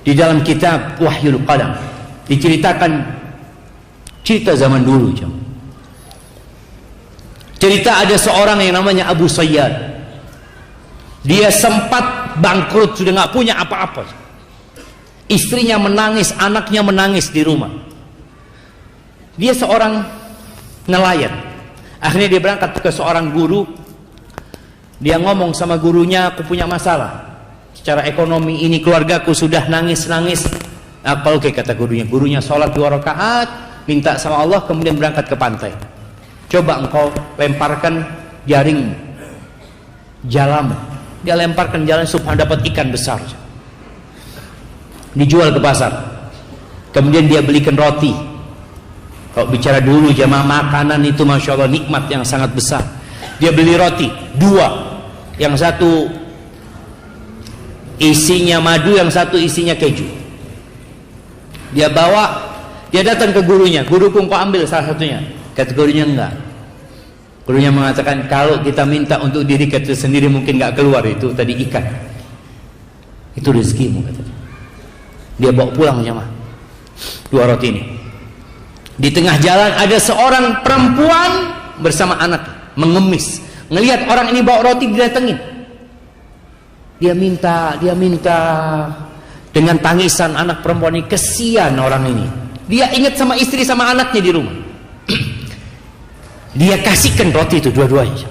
Di dalam kitab Wahyul Qalam diceritakan cerita zaman dulu. Cerita ada seorang yang namanya Abu Sayyad. Dia sempat bangkrut, sudah nggak punya apa-apa. Istrinya menangis, anaknya menangis di rumah. Dia seorang nelayan. Akhirnya dia berangkat ke seorang guru. Dia ngomong sama gurunya, aku punya masalah secara ekonomi ini, keluargaku sudah nangis-nangis. Apa oke kata gurunya. Gurunya sholat 2 rakaat, minta sama Allah, kemudian berangkat ke pantai. Coba engkau lemparkan jaring jalamu. Dia lemparkan jalan, subhanallah dapat ikan besar. Dijual ke pasar. Kemudian dia belikan roti. Kalau bicara dulu jamaah, makanan itu masya Allah nikmat yang sangat besar. Dia beli roti 2, yang satu isinya madu, yang satu isinya keju. Dia bawa, dia datang ke gurunya. Guruku, engkau ambil salah satunya. Kata gurunya enggak. Gurunya mengatakan, kalau kita minta untuk diri kita sendiri mungkin enggak keluar, itu tadi ikan. Itu rezekimu, kata dia. Dia bawa pulang jemaah 2 roti ini. Di tengah jalan ada seorang perempuan bersama anak mengemis. Ngelihat orang ini bawa roti, didatengin. Dia minta dengan tangisan anak perempuan ini. Kesian orang ini. Dia ingat sama istri sama anaknya di rumah. Dia kasihkan roti itu dua-duanya.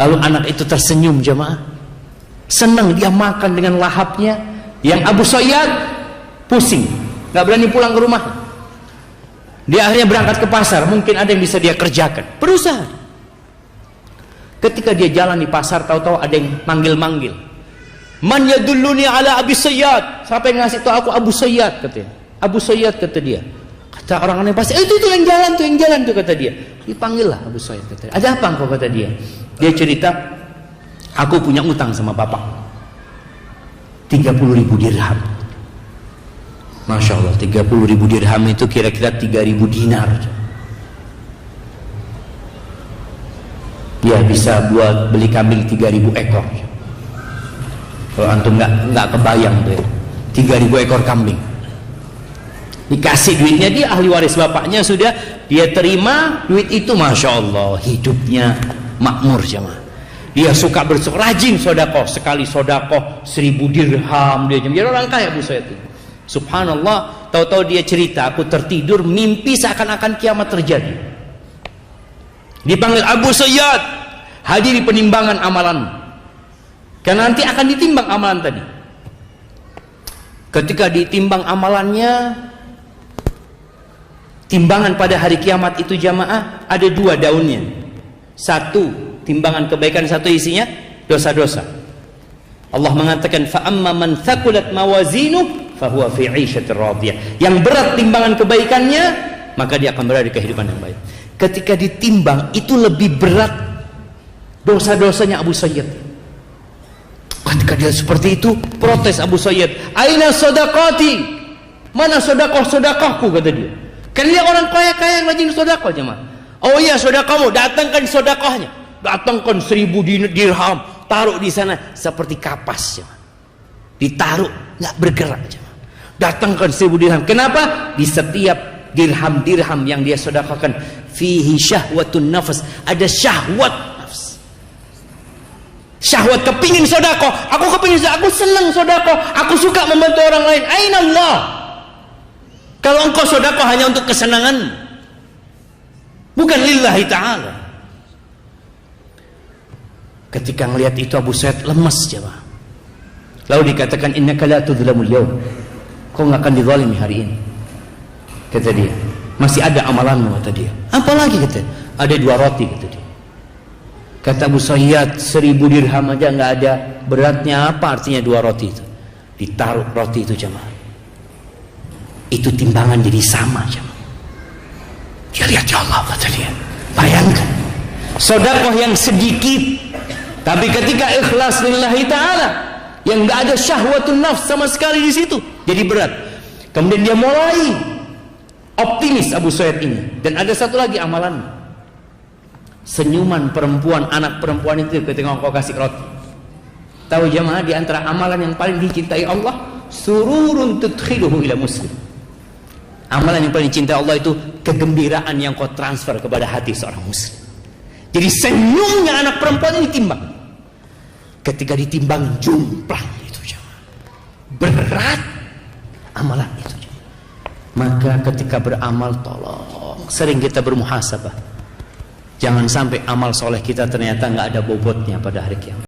Lalu anak itu tersenyum jemaah. Senang dia makan dengan lahapnya. Yang Abu Sayyad pusing, nggak berani pulang ke rumah. Dia akhirnya berangkat ke pasar. Mungkin ada yang bisa dia kerjakan. Berusaha. Ketika dia jalan di pasar, tahu-tahu ada yang manggil-manggil. Man yadulluni ala Abi Sayyad. Siapa yang ngasih tahu aku Abu Sayyad, katanya. Abu Sayyad, kata dia. Kata orang aneh pasti, itu yang jalan tuh, kata dia. Dipanggil lah Abu Sayyad, kata dia. Ada apa engkau, kata dia. Dia cerita, aku punya utang sama bapak 30.000 dirham. Masya Allah, 30.000 dirham itu kira-kira 3.000 dinar. Dia bisa buat beli kambing 3.000 ekor. Kalau antum nggak kebayang tuh ya, 3.000 ekor kambing. Dikasih duitnya, dia ahli waris bapaknya sudah, dia terima duit itu, masya Allah, hidupnya makmur jemaah. Dia suka rajin sodakoh, sekali sodakoh 1.000 dirham dia jadi orang kaya Abu Sayyid. Subhanallah, tahu-tahu dia cerita, aku tertidur mimpi seakan-akan kiamat terjadi. Dipanggil Abu Sayyid, hadiri penimbangan amalan. Karena nanti akan ditimbang amalan tadi. Ketika ditimbang amalannya, timbangan pada hari kiamat itu jamaah ada 2 daunnya. Satu timbangan kebaikan, satu isinya dosa-dosa. Allah mengatakan fa amma man thaqulat mawazinuhu fa huwa fi 'ishatir radiyah. Yang berat timbangan kebaikannya, maka dia akan berada di kehidupan yang baik. Ketika ditimbang itu lebih berat dosa-dosanya Abu Sayyid. Ketika dia seperti itu, protes Abu Sayyid, "Aina shadaqati?" Mana sedekah-sedekahku, kata dia. Kan dia orang kaya-kaya yang rajin sedekah jemaah. Oh iya, sedekahmu, datangkan sedekahnya. Datangkan 1.000 dirham, taruh di sana seperti kapas, ditaruh nggak bergerak. Datangkan 1.000 dirham. Kenapa? Di setiap dirham yang dia sedekahkan, fihi syahwatun nafas, ada syahwat nafs. Syahwat kepingin sedekah. Aku kepingin sedekah, aku senang sedekah, aku suka membantu orang lain. Aina Allah? Kalau engkau sedekah hanya untuk kesenangan, bukan lillahi ta'ala. Ketika melihat itu Abu Sayyid lemas jemaah. Lalu dikatakan innaka la tudzlamul yaum. Kau enggak akan dizalimi hari ini. Kata dia. Masih ada amalanmu, kata dia. Apa lagi, kata? Ada 2 roti, kata dia. Kata Abu Sayyid, 1.000 dirham aja enggak ada. Beratnya apa artinya 2 roti itu? Ditaruh roti itu jemaah. Itu timbangan jadi sama jemaah. Dia lihat, ya Allah, kata dia. Bayangkan. Sedekah yang sedikit, tapi ketika ikhlas lillahi ta'ala, yang nggak ada syahwatun nafs sama sekali di situ, jadi berat. Kemudian dia mulai optimis Abu Sayyid ini. Dan ada satu lagi amalan, senyuman perempuan, anak perempuan itu ketika engkau kasih roti. Tahu jemaah, di antara amalan yang paling dicintai Allah, sururun tudkhiluhu ila muslim. Amalan yang paling cinta Allah itu kegembiraan yang kau transfer kepada hati seorang muslim. Jadi senyumnya anak perempuan ini timbang. Ketika ditimbang jumplang itu jemaah. Berat amalan itu jemaah. Maka ketika beramal tolong sering kita bermuhasabah. Jangan sampai amal soleh kita ternyata nggak ada bobotnya pada hari kiamat.